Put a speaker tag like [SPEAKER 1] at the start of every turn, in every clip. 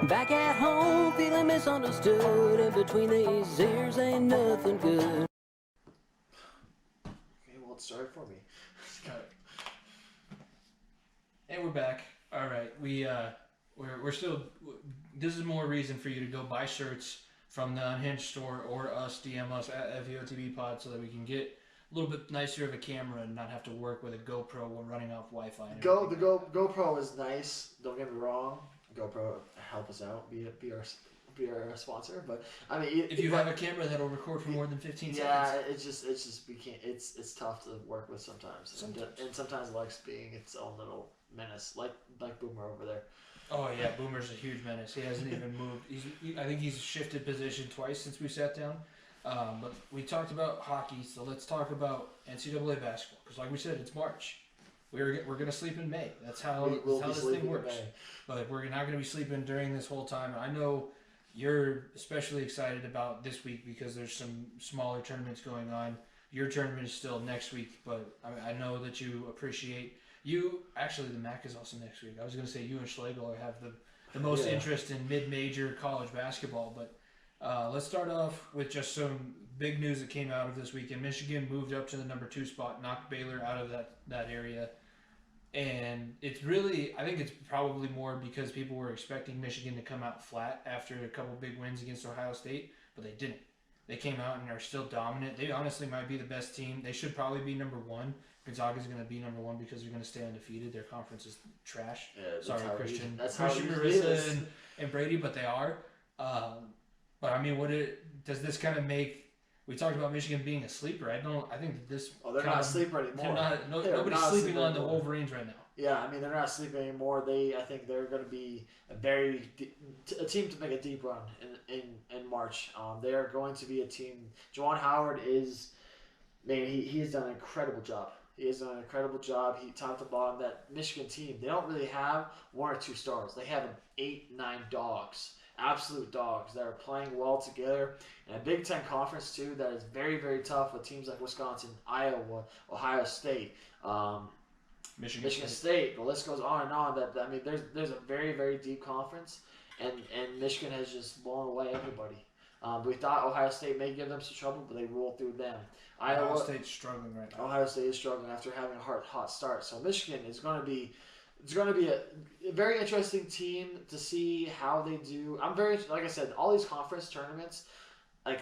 [SPEAKER 1] Back at home, feeling misunderstood. In between these ears, ain't nothing good.
[SPEAKER 2] Okay, well, it started for me.
[SPEAKER 3] And we're back. All right, we're still. This is more reason for you to go buy shirts from the Unhinged store or us DM us at FVOTB Pod so that we can get a little bit nicer of a camera and not have to work with a GoPro when running off Wi-Fi.
[SPEAKER 2] GoPro is nice. Don't get me wrong. GoPro help us out. Be our sponsor. But I mean,
[SPEAKER 3] if you have a camera that'll record for more than 15 seconds.
[SPEAKER 2] Yeah, it's just we can't. It's tough to work with sometimes. And sometimes it likes being its own little menace, like Boomer over there.
[SPEAKER 3] Oh yeah, Boomer's a huge menace. He hasn't even moved. I think he's shifted position twice since we sat down. But we talked about hockey, so let's talk about NCAA basketball. Because like we said, it's March. We're gonna sleep in May. That's how this thing works. But we're not gonna be sleeping during this whole time. I know you're especially excited about this week because there's some smaller tournaments going on. Your tournament is still next week, but I know that you appreciate. Actually, the MAC is also next week. I was going to say you and Schlegel have the most interest in mid-major college basketball, but let's start off with just some big news that came out of this weekend. Michigan moved up to the number 2 spot, knocked Baylor out of that area, and it's really, I think it's probably more because people were expecting Michigan to come out flat after a couple big wins against Ohio State, but they didn't. They came out and are still dominant. They honestly might be the best team. They should probably be number 1. Gonzaga's going to be number 1 because they're going to stay undefeated. Their conference is trash.
[SPEAKER 2] Yeah,
[SPEAKER 3] sorry, Christian,
[SPEAKER 2] Christian,
[SPEAKER 3] Marissa, and Brady, but they are. But I mean, does this kind of make? We talked about Michigan being a sleeper. I think that this.
[SPEAKER 2] Oh, they're not a sleeper anymore.
[SPEAKER 3] Nobody's sleeping on the Wolverines right now.
[SPEAKER 2] Yeah, I mean they're not sleeping anymore. I think they're going to be a team to make a deep run in March. They are going to be a team. Juwan Howard is, man, he has done an incredible job. He has done an incredible job. He top to bottom. That Michigan team, they don't really have 1 or 2 stars. They have 8, 9 dogs, absolute dogs that are playing well together. And a Big Ten conference too that is very, very tough with teams like Wisconsin, Iowa, Ohio State, Michigan State. The list goes on and on. I mean, there's a very, very deep conference, and Michigan has just blown away everybody. We thought Ohio State may give them some trouble, but they rolled through them.
[SPEAKER 3] Ohio State's struggling right now.
[SPEAKER 2] Ohio State is struggling after having a hot start. So Michigan is going to be a very interesting team to see how they do. Like I said, all these conference tournaments, like,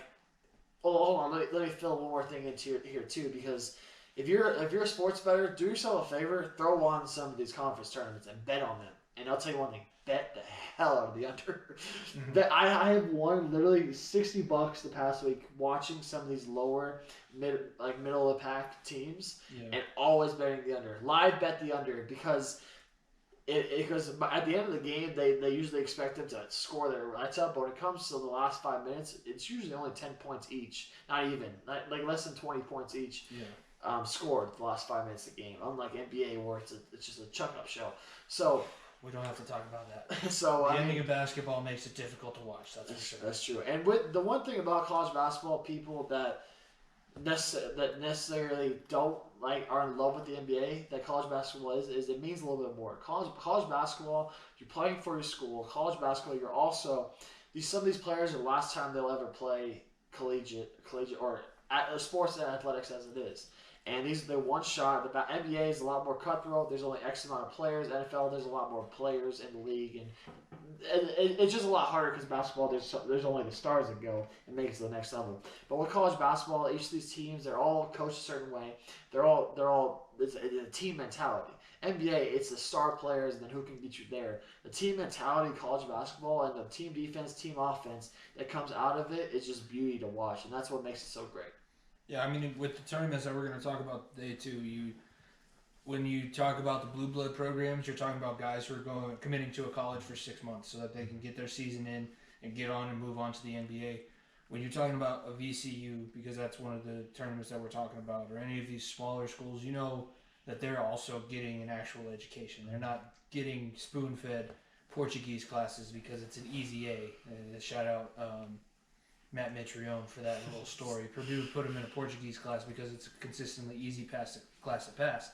[SPEAKER 2] hold on, let me fill one more thing into here too, because if you're a sports bettor, do yourself a favor, throw on some of these conference tournaments and bet on them. And I'll tell you one thing, bet the hell out of the under. Mm-hmm. I have won literally $60 the past week watching some of these lower, middle of the pack teams, and always betting the under. Live bet the under because because at the end of the game they usually expect them to score their rights up, but when it comes to the last 5 minutes, it's usually only 10 points each, not even like less than 20 points each. Scored the last 5 minutes of the game, unlike NBA where it's just a chuck-up show. So
[SPEAKER 3] we don't have to talk about that.
[SPEAKER 2] So
[SPEAKER 3] the ending of basketball makes it difficult to watch. That's for sure.
[SPEAKER 2] That's true. And with the one thing about college basketball, people that necessarily don't are in love with the NBA, that college basketball is it means a little bit more. College basketball, you're playing for your school. College basketball, you're also some of these players are the last time they'll ever play collegiate or sports and athletics as it is. And they're one shot. The NBA is a lot more cutthroat. There's only X amount of players. NFL, there's a lot more players in the league, and it's just a lot harder because basketball, there's only the stars that go and make it to the next level. But with college basketball, each of these teams, they're all coached a certain way. They're all it's a team mentality. NBA, it's the star players and then who can beat you there. The team mentality, college basketball, and the team defense, team offense that comes out of it is just beauty to watch, and that's what makes it so great.
[SPEAKER 3] Yeah, I mean, with the tournaments that we're going to talk about today too, when you talk about the blue blood programs, you're talking about guys who are committing to a college for 6 months so that they can get their season in and get on and move on to the NBA. When you're talking about a VCU, because that's one of the tournaments that we're talking about, or any of these smaller schools, you know that they're also getting an actual education. They're not getting spoon-fed Portuguese classes because it's an easy A. And shout out Matt Mitrione for that little story. Purdue put him in a Portuguese class because it's a consistently easy class to pass.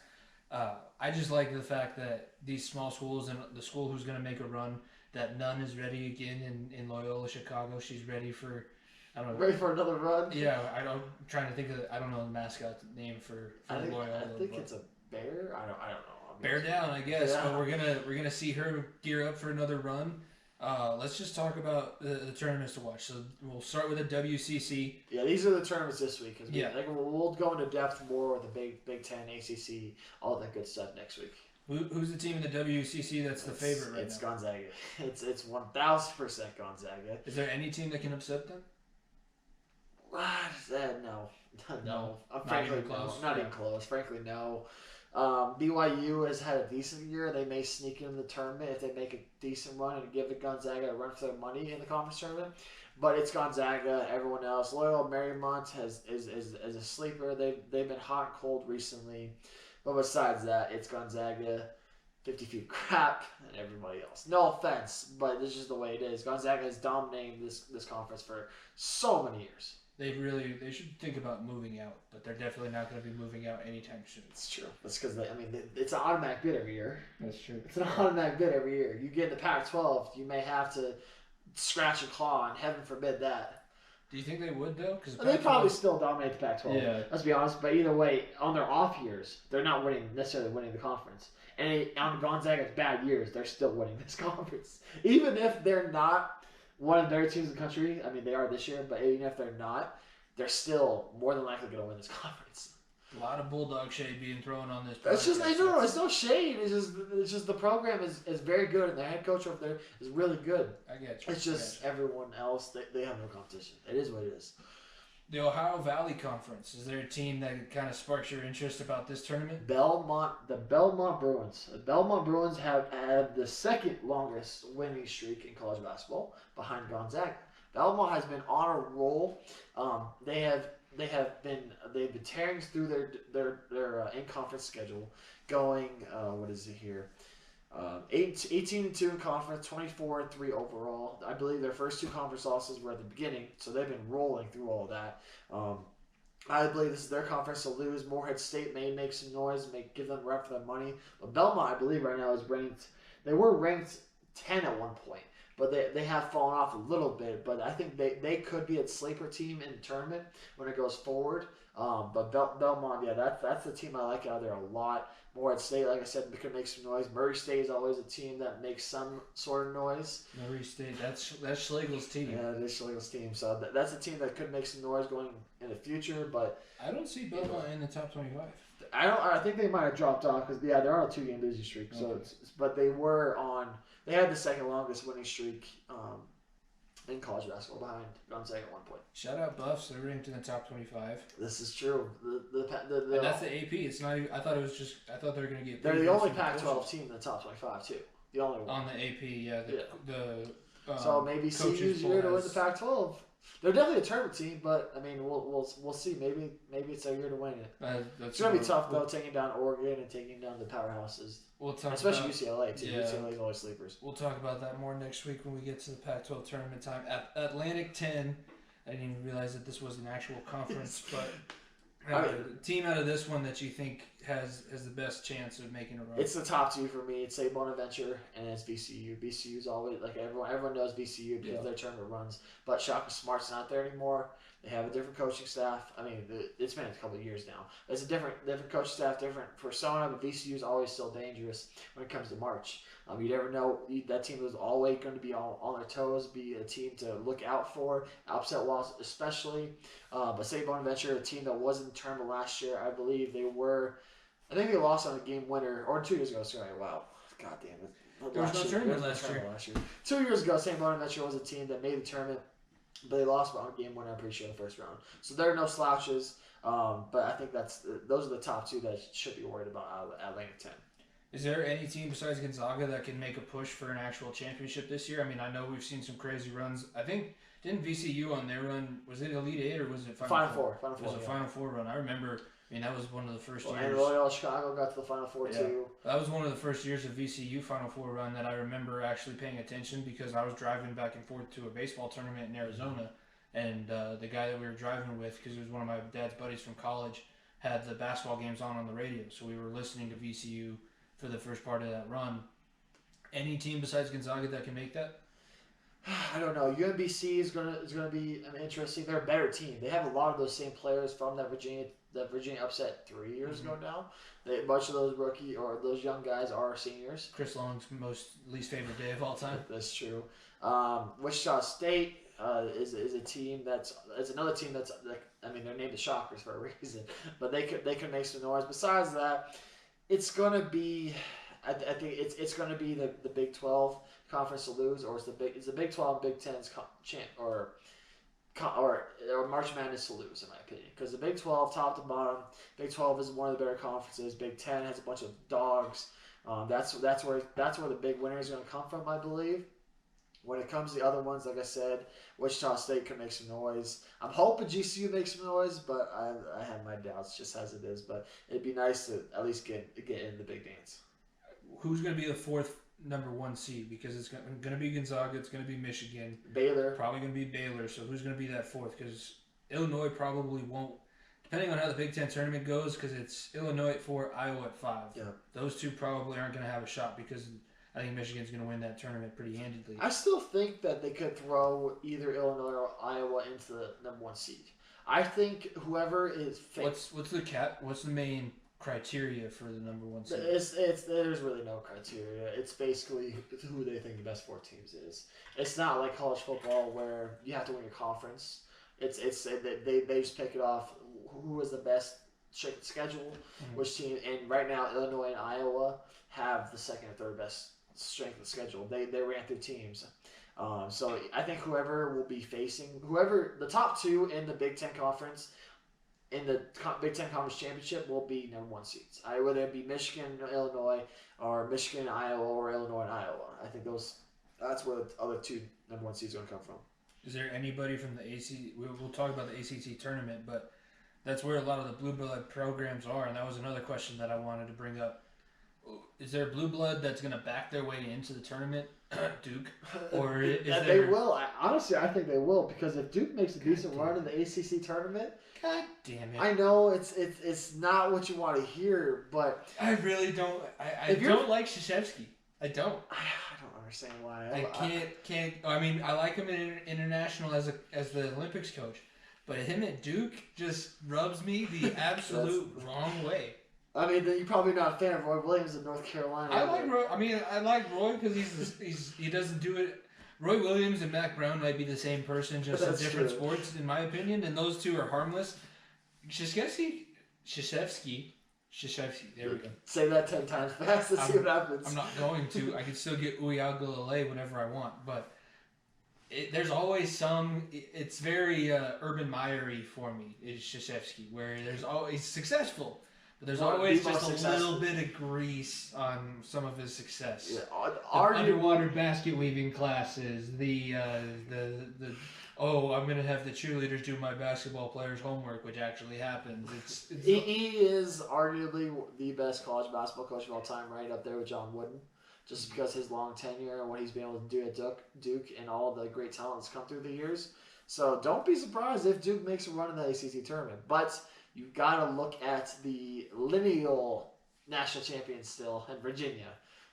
[SPEAKER 3] I just like the fact that these small schools and the school who's going to make a run, that Nunn is ready again in Loyola Chicago. She's ready for, I don't know.
[SPEAKER 2] Ready for another run?
[SPEAKER 3] Yeah, I'm trying to think of. I don't know the mascot name for Loyola.
[SPEAKER 2] I think it's a bear. I don't know.
[SPEAKER 3] Bear down, I guess.
[SPEAKER 2] Yeah.
[SPEAKER 3] But we're gonna see her gear up for another run. Let's just talk about the tournaments to watch. So we'll start with the WCC.
[SPEAKER 2] Yeah, these are the tournaments this week. Cause
[SPEAKER 3] Yeah.
[SPEAKER 2] we'll go into depth more with the Big Ten, ACC, all that good stuff next week.
[SPEAKER 3] Who's the team in the WCC that's the favorite right
[SPEAKER 2] It's
[SPEAKER 3] now?
[SPEAKER 2] Gonzaga. It's 1000% Gonzaga.
[SPEAKER 3] Is there any team that can upset them?
[SPEAKER 2] No.
[SPEAKER 3] No.
[SPEAKER 2] Frankly,
[SPEAKER 3] even close?
[SPEAKER 2] Not
[SPEAKER 3] Yeah.
[SPEAKER 2] even close. Frankly, no. BYU has had a decent year. They may sneak in the tournament if they make a decent run and give Gonzaga a run for their money in the conference tournament. But it's Gonzaga. Everyone else, Loyola Marymount is a sleeper. They've been hot and cold recently. But besides that, it's Gonzaga, 50 feet crap, and everybody else. No offense, but this is just the way it is. Gonzaga has dominated this conference for so many years.
[SPEAKER 3] They should think about moving out, but they're definitely not going to be moving out anytime soon.
[SPEAKER 2] It's true. That's because it's an automatic bid every year.
[SPEAKER 3] That's true.
[SPEAKER 2] It's an automatic bid every year. You get in the Pac-12, you may have to scratch and claw, and heaven forbid that.
[SPEAKER 3] Do you think they would though? Because
[SPEAKER 2] They probably still dominate the Pac-12.
[SPEAKER 3] Yeah.
[SPEAKER 2] Let's be honest. But either way, on their off years, they're not necessarily winning the conference. And on Gonzaga's bad years, they're still winning this conference. Even if they're not one of their teams in the country, I mean, they are this year, but even if they're not, they're still more than likely going to win this conference.
[SPEAKER 3] a lot of bulldog shade being thrown on this.
[SPEAKER 2] It's just,
[SPEAKER 3] podcast.
[SPEAKER 2] no, it's no shade. It's just the program is very good, and the head coach over there is really good.
[SPEAKER 3] I get you.
[SPEAKER 2] It's just everyone else, they have no competition. It is what it is.
[SPEAKER 3] The Ohio Valley Conference. Is there a team that kind of sparks your interest about this tournament?
[SPEAKER 2] The Belmont Bruins. The Belmont Bruins have the second longest winning streak in college basketball behind Gonzaga. Belmont has been on a roll. They've been tearing through their in-conference schedule, going 18-2 in conference, 24-3 overall. I believe their first two conference losses were at the beginning, so they've been rolling through all of that. I believe this is their conference to lose. Morehead State may make some noise, may give them a rep for their money. But Belmont, I believe right now, is ranked. They were ranked 10 at one point, but they have fallen off a little bit. But I think they could be a sleeper team in the tournament when it goes forward. But Belmont, yeah, that's the team I like out there a lot. Morehead State, like I said, could make some noise. Murray State is always a team that makes some sort of noise.
[SPEAKER 3] Murray State, that's Schlegel's team.
[SPEAKER 2] Yeah, it is Schlegel's team. So that's a team that could make some noise going in the future. But
[SPEAKER 3] I don't see Belmont in the top 25.
[SPEAKER 2] I think they might have dropped off because they're on a 2-game losing streak. So,
[SPEAKER 3] Okay.
[SPEAKER 2] but they were on. They had the second longest winning streak in college basketball behind Gonzaga at one point.
[SPEAKER 3] Shout out Buffs, they're ranked in the top 25.
[SPEAKER 2] This is true.
[SPEAKER 3] And that's the AP. It's not even. I thought they were going to get.
[SPEAKER 2] They're the
[SPEAKER 3] beat
[SPEAKER 2] only
[SPEAKER 3] from
[SPEAKER 2] Pac-12 team in the top 25 too. The only one.
[SPEAKER 3] on the AP. Yeah.
[SPEAKER 2] So maybe
[SPEAKER 3] coaches
[SPEAKER 2] CU's
[SPEAKER 3] poll
[SPEAKER 2] year to win
[SPEAKER 3] has-
[SPEAKER 2] the Pac-12. They're definitely a tournament team, but I mean, we'll see. Maybe it's their year to win it. It's gonna be tough though, taking down Oregon and taking down the powerhouses,
[SPEAKER 3] We'll talk
[SPEAKER 2] especially
[SPEAKER 3] about,
[SPEAKER 2] UCLA too.
[SPEAKER 3] Yeah.
[SPEAKER 2] UCLA is always sleepers.
[SPEAKER 3] We'll talk about that more next week when we get to the Pac-12 tournament time. Atlantic 10. I didn't even realize that this was an actual conference, but team out of this one that you think has the best chance of making a run.
[SPEAKER 2] It's the top two for me. It's Bonaventure and it's VCU. VCU's always like everyone knows VCU because of their tournament runs. But Shaka Smart's not there anymore. They have a different coaching staff. I mean, it's been a couple of years now. It's a different coaching staff, different persona. But VCU's always still dangerous when it comes to March. You never know. That team is always going to be on their toes, be a team to look out for. Upset loss especially. But St. Bonaventure, a team that was in the tournament last year, I believe they were. I think they lost on a game winner, or 2 years ago. Sorry, wow, god damn it.
[SPEAKER 3] There was no tournament last year.
[SPEAKER 2] 2 years ago, St. Bonaventure was a team that made the tournament, but they lost on a game winner. I'm pretty sure in the first round. So there are no slouches. But I think those are the top two that should be worried about out of Atlantic 10.
[SPEAKER 3] Is there any team besides Gonzaga that can make a push for an actual championship this year? I mean, I know we've seen some crazy runs. I think, didn't VCU on their run, was it Elite 8 or was it Final Four?
[SPEAKER 2] Final Four.
[SPEAKER 3] It was a Final Four run. I remember, that was one of the first years.
[SPEAKER 2] And Loyola Chicago got to the Final Four too.
[SPEAKER 3] That was one of the first years of VCU Final Four run that I remember actually paying attention because I was driving back and forth to a baseball tournament in Arizona. And the guy that we were driving with, because he was one of my dad's buddies from college, had the basketball games on the radio. So we were listening to VCU for the first part of that run. any team besides Gonzaga that can make that?
[SPEAKER 2] I don't know. UMBC is gonna be interesting. They're a better team. They have a lot of those same players from that Virginia upset 3 years ago now. Much of those rookie or those young guys are seniors.
[SPEAKER 3] Chris Long's least favorite day of all time.
[SPEAKER 2] That's true. Wichita State is a team it's another team that's like, I mean, they're named the Shockers for a reason, but they can make some noise. Besides that, it's gonna be. I think it's going to be the Big 12 conference to lose, or it's the Big 12 Big 10's or March Madness to lose, in my opinion. Because the Big 12, top to bottom, Big 12 is one of the better conferences. Big 10 has a bunch of dogs. That's where the big winner is going to come from, I believe. When it comes to the other ones, like I said, Wichita State can make some noise. I'm hoping GCU makes some noise, but I have my doubts, just as it is. But it'd be nice to at least get in the big dance.
[SPEAKER 3] Who's going to be the fourth number 1 seed? Because it's going to be Gonzaga, it's going to be Michigan,
[SPEAKER 2] Baylor,
[SPEAKER 3] probably going to be Baylor. So who's going to be that fourth? Because Illinois probably won't, depending on how the Big Ten tournament goes. Because it's Illinois at 4, Iowa at 5.
[SPEAKER 2] Yeah.
[SPEAKER 3] Those two probably aren't going to have a shot because I think Michigan's going to win that tournament pretty handedly.
[SPEAKER 2] I still think that they could throw either Illinois or Iowa into the number 1 seed. I think whoever is
[SPEAKER 3] What's the main criteria for the number 1 seed?
[SPEAKER 2] There's really no criteria. It's basically who they think the best 4 teams is. It's not like college football where you have to win your conference. They just pick it off who is the best schedule, which team. And right now, Illinois and Iowa have the second or third best strength of schedule. They ran through teams. So I think whoever will be facing the top 2 in the Big Ten Conference. In the Big Ten Conference Championship will be number 1 seeds. Whether it be Michigan, Illinois, or Michigan, Iowa, or Illinois and Iowa. I think that's where the other 2 number 1 seeds are going to come from.
[SPEAKER 3] Is there anybody from the ACC? We'll talk about the ACC tournament, but that's where a lot of the blue blood programs are, and that was another question that I wanted to bring up. Is there blue blood that's going to back their way into the tournament, Duke, or is there?
[SPEAKER 2] They will. Honestly, I think they will, because if Duke makes a decent run in the ACC tournament,
[SPEAKER 3] God damn it!
[SPEAKER 2] I know it's not what you want to hear, but
[SPEAKER 3] I really don't. I don't like Krzyzewski. I don't.
[SPEAKER 2] I don't understand why.
[SPEAKER 3] I can't. I mean, I like him in international as the Olympics coach, but him at Duke just rubs me the absolute wrong way.
[SPEAKER 2] I mean, you're probably not a fan of Roy Williams in North Carolina.
[SPEAKER 3] I like Roy. I mean, I like Roy because he doesn't do it. Roy Williams and Mac Brown might be the same person, just in different sports, in my opinion, and those two are harmless. Krzyzewski. There we go.
[SPEAKER 2] Say that 10 times fast to see what happens.
[SPEAKER 3] I'm not going to. I can still get Uyagalele whenever I want, but there's always some. It's very Urban Meyer-y for me. Is Krzyzewski, where there's always successful. But there's always just a little bit of grease on some of his success. Yeah, underwater basket weaving classes. I'm gonna have the cheerleaders do my basketball players' homework, which actually happens.
[SPEAKER 2] He is arguably the best college basketball coach of all time, right up there with John Wooden, just because his long tenure and what he's been able to do at Duke and all the great talent that's come through the years. So don't be surprised if Duke makes a run in the ACC tournament, but you've got to look at the lineal national champions still in Virginia.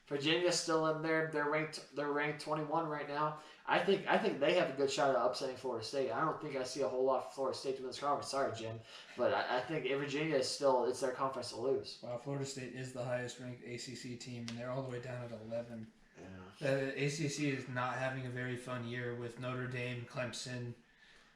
[SPEAKER 2] Virginia's still in there. They're ranked 21 right now. I think they have a good shot at upsetting Florida State. I don't think I see a whole lot for Florida State to win this conference. Sorry, Jim, but I think Virginia is still, it's their conference to lose.
[SPEAKER 3] Wow, Florida State is the highest ranked ACC team, and they're all the way down at 11.
[SPEAKER 2] Yeah.
[SPEAKER 3] The ACC is not having a very fun year with Notre Dame, Clemson.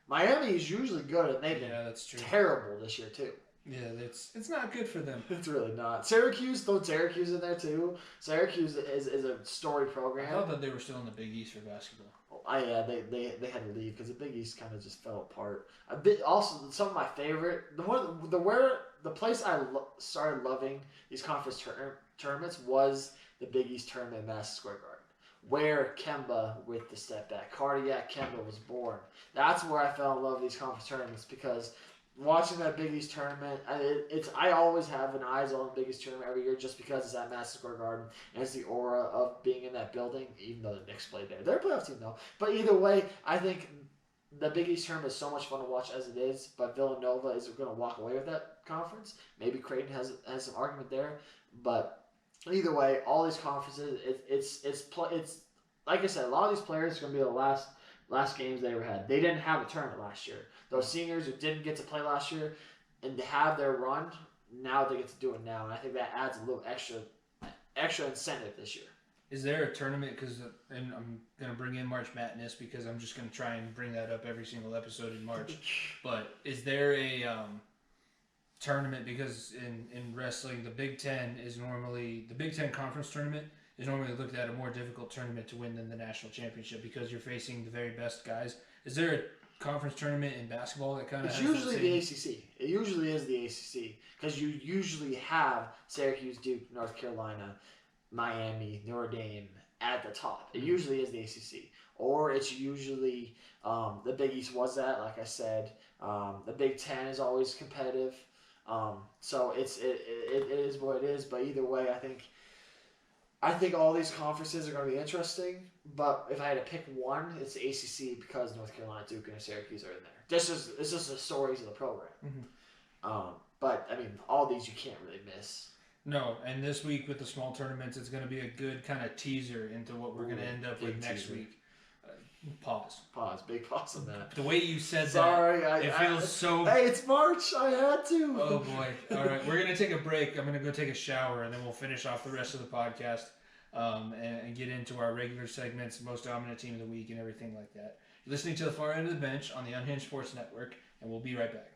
[SPEAKER 2] Miami is usually good, and they've been
[SPEAKER 3] that's true.
[SPEAKER 2] Terrible this year too.
[SPEAKER 3] Yeah, it's not good for them.
[SPEAKER 2] It's really not. Syracuse, throw Syracuse in there too. Syracuse is a story program.
[SPEAKER 3] I thought that they were still in the Big East for basketball.
[SPEAKER 2] They had to leave because the Big East kind of just fell apart. Also, some of my favorite, the place I started loving these conference tournaments was the Big East tournament in Madison Square Garden, where Kemba with the step back, cardiac Kemba was born. That's where I fell in love with these conference tournaments, because watching that Big East tournament, I always have an eyes on the Big East tournament every year just because it's at Madison Square Garden and it's the aura of being in that building, even though the Knicks played there. They're a playoff team though. But either way, I think the Big East tournament is so much fun to watch as it is, but Villanova is going to walk away with that conference. Maybe Creighton has some argument there, but Either way, all these conferences, it's like I said, a lot of these players are going to be the last games they ever had. They didn't have a tournament last year. Those seniors who didn't get to play last year and to have their run, now they get to do it now. And I think that adds a little extra incentive this year.
[SPEAKER 3] Is there a tournament? And I'm going to bring in March Madness because I'm just going to try and bring that up every single episode in March. But is there a tournament? Because in wrestling, the Big Ten conference tournament is normally looked at a more difficult tournament to win than the national championship because you're facing the very best guys. Is there a conference tournament in basketball that kind of?
[SPEAKER 2] It's usually the ACC. It usually is the ACC because you usually have Syracuse, Duke, North Carolina, Miami, Notre Dame at the top. It usually is the ACC, or it's usually the Big East was that. Like I said, the Big Ten is always competitive. So it is what it is. But either way, I think all these conferences are going to be interesting. But if I had to pick one, it's the ACC because North Carolina, Duke, and Syracuse are in there. It's just the stories of the program.
[SPEAKER 3] Mm-hmm.
[SPEAKER 2] But I mean, all these you can't really miss.
[SPEAKER 3] No, and this week with the small tournaments, it's going to be a good kind of teaser into what we're going to end up with next week. Pause.
[SPEAKER 2] Big pause on that.
[SPEAKER 3] The way you said
[SPEAKER 2] Sorry,
[SPEAKER 3] that, it feels so...
[SPEAKER 2] Hey, it's March. I had to.
[SPEAKER 3] Oh, boy. All right, we're going to take a break. I'm going to go take a shower, and then we'll finish off the rest of the podcast and get into our regular segments, most dominant team of the week, and everything like that. You're listening to The Far End of the Bench on the Unhinged Sports Network, and we'll be right back.